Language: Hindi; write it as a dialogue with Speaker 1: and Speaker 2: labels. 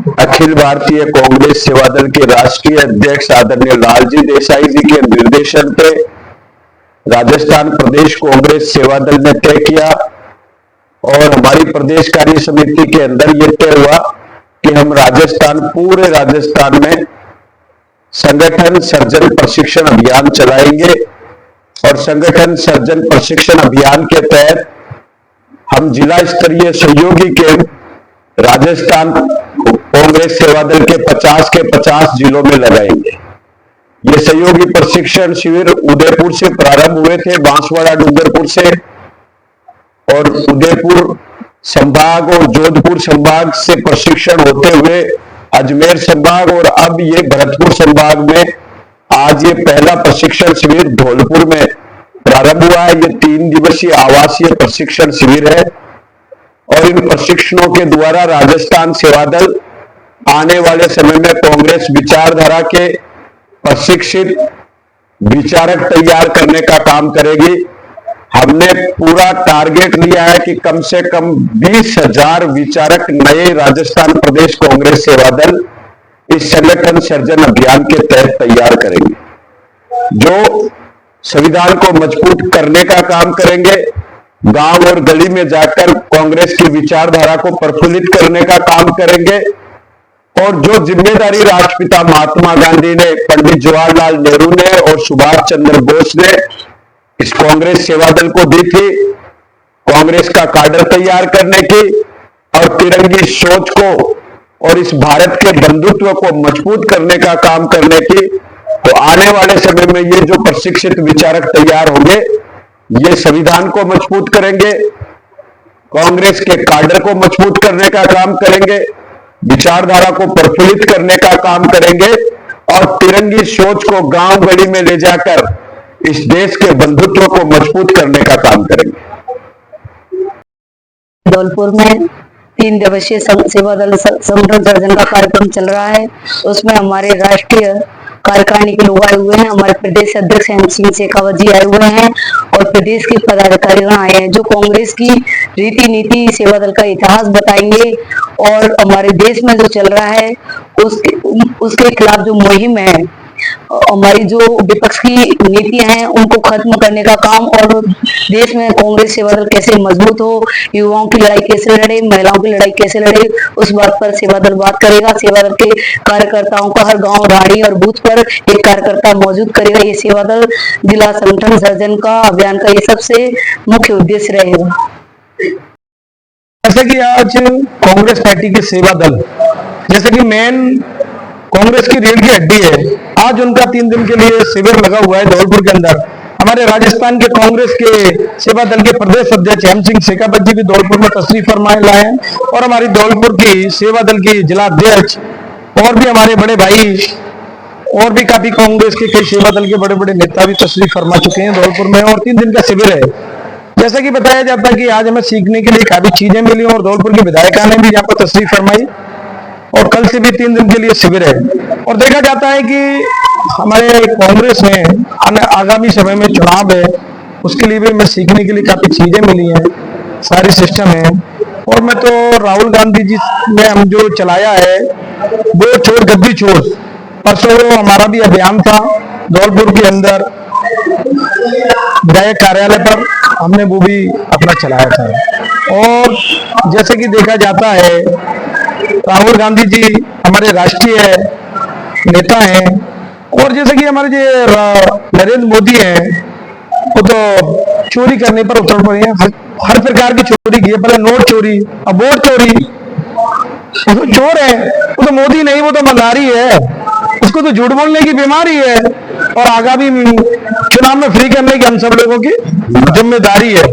Speaker 1: अखिल भारतीय कांग्रेस सेवादल के राष्ट्रीय अध्यक्ष आदरणीय लालजी देसाई जी के निर्देशन पे राजस्थान प्रदेश कांग्रेस सेवादल ने तय किया और हमारी प्रदेश कार्य समिति के अंदर यह तय हुआ कि हम पूरे राजस्थान में संगठन सर्जन प्रशिक्षण अभियान चलाएंगे और संगठन सर्जन प्रशिक्षण अभियान के तहत हम जिला स्तरीय सहयोगी केंद्र राजस्थान कांग्रेस सेवादल के 50 जिलों में लगाएंगे। ये सहयोगी प्रशिक्षण शिविर उदयपुर से प्रारंभ हुए थे, बांसवाड़ा डूंगरपुर से, और उदयपुर संभाग और जोधपुर संभाग से प्रशिक्षण होते हुए अजमेर संभाग और अब ये भरतपुर संभाग में आज ये पहला प्रशिक्षण शिविर धौलपुर में प्रारंभ हुआ है। ये 3 दिवसीय आवासीय प्रशिक्षण शिविर है और इन प्रशिक्षणों के द्वारा राजस्थान सेवादल आने वाले समय में कांग्रेस विचारधारा के प्रशिक्षित विचारक तैयार करने का काम करेगी। हमने पूरा टारगेट लिया है कि कम से कम 20,000 विचारक नए राजस्थान प्रदेश कांग्रेस सेवादल इस संगठन सर्जन अभियान के तहत तैयार करेंगे, जो संविधान को मजबूत करने का काम करेंगे, गांव और गली में जाकर कांग्रेस की विचारधारा को प्रफुल्लित करने का काम करेंगे और जो जिम्मेदारी राष्ट्रपिता महात्मा गांधी ने, पंडित जवाहरलाल नेहरू ने और सुभाष चंद्र बोस ने इस कांग्रेस सेवादल को दी थी, कांग्रेस का काडर तैयार करने की और तिरंगी सोच को और इस भारत के बंधुत्व को मजबूत करने का काम करने की, तो आने वाले समय में ये जो प्रशिक्षित विचारक तैयार होंगे ये संविधान को मजबूत करेंगे, कांग्रेस के काडर को मजबूत करने का काम करेंगे, विचारधारा को प्रफुल्लित करने का काम करेंगे और तिरंगी सोच को गांव गली में ले जाकर इस देश के बंधुत्व को मजबूत करने का काम करेंगे।
Speaker 2: धौलपुर में 3 दिवसीय सेवादल संगठन सर्जन का कार्यक्रम चल रहा है। उसमें हमारे राष्ट्रीय कार्यकारिणी के लोग आए हुए हैं, हमारे प्रदेश अध्यक्ष हेमंत सिंह शेखावत जी आए हुए हैं और प्रदेश के पदाधिकारीगण आए हैं, जो कांग्रेस की रीति नीति सेवादल का इतिहास बताएंगे और हमारे देश में जो चल रहा है उसके खिलाफ जो मुहिम है, हमारी जो विपक्ष की नीतियां हैं उनको खत्म करने का काम और देश में कांग्रेस सेवादल कैसे मजबूत हो, युवाओं की लड़ाई कैसे लड़े, महिलाओं की लड़ाई कैसे लड़े, उस बात पर सेवादल बात करेगा। सेवादल के कार्यकर्ताओं का हर गांव, राड़ी और बूथ पर एक कार्यकर्ता मौजूद करेगा। ये सेवादल जिला संगठन सर्जन का अभियान का ये सबसे मुख्य उद्देश्य रहेगा।
Speaker 3: जैसे कि आज कांग्रेस पार्टी के सेवादल जैसे कि मेन कांग्रेस की रीढ़ की हड्डी है, आज उनका 3 दिन के लिए शिविर लगा हुआ है धौलपुर के अंदर। हमारे राजस्थान के कांग्रेस के सेवा दल के प्रदेश अध्यक्ष हेमंत सिंह शेखावत जी भी धौलपुर में तशरीफ फरमाए लाए हैं और हमारी धौलपुर की सेवा दल की जिला अध्यक्ष और भी हमारे बड़े भाई और भी काफी कांग्रेस के कई सेवा दल के बड़े बड़े नेता भी तशरीफ फरमा चुके हैं धौलपुर में और 3 दिन का शिविर है। जैसा कि बताया जाता है कि आज हमें सीखने के लिए काफी चीजें मिली और धौलपुर की विधायिका ने भी यहाँ पर तशरीफ फरमाई और कल से भी 3 दिन के लिए शिविर है। और देखा जाता है कि हमारे कांग्रेस में आगामी समय में चुनाव है, उसके लिए भी हमें सीखने के लिए काफी चीजें मिली हैं, सारी सिस्टम है। और मैं तो राहुल गांधी जी ने हम जो चलाया है वो छोड़ गद्दी छोड़, परसों हमारा भी अभियान था धौलपुर के अंदर विधायक कार्यालय पर, हमने वो भी अपना चलाया था। और जैसे कि देखा जाता है राहुल गांधी जी हमारे राष्ट्रीय नेता हैं और जैसे कि हमारे जो नरेंद्र मोदी हैं वो तो चोरी करने पर उतर पड़े हैं, हर प्रकार की चोरी की है, पहले नोट चोरी, अब वोट चोरी। वो तो चोर है, वो तो मोदी नहीं, वो तो मल्हारी है, उसको तो झूठ बोलने की बीमारी है और आगामी चुनाव में फ्री करने की हम सब लोगों की जिम्मेदारी है।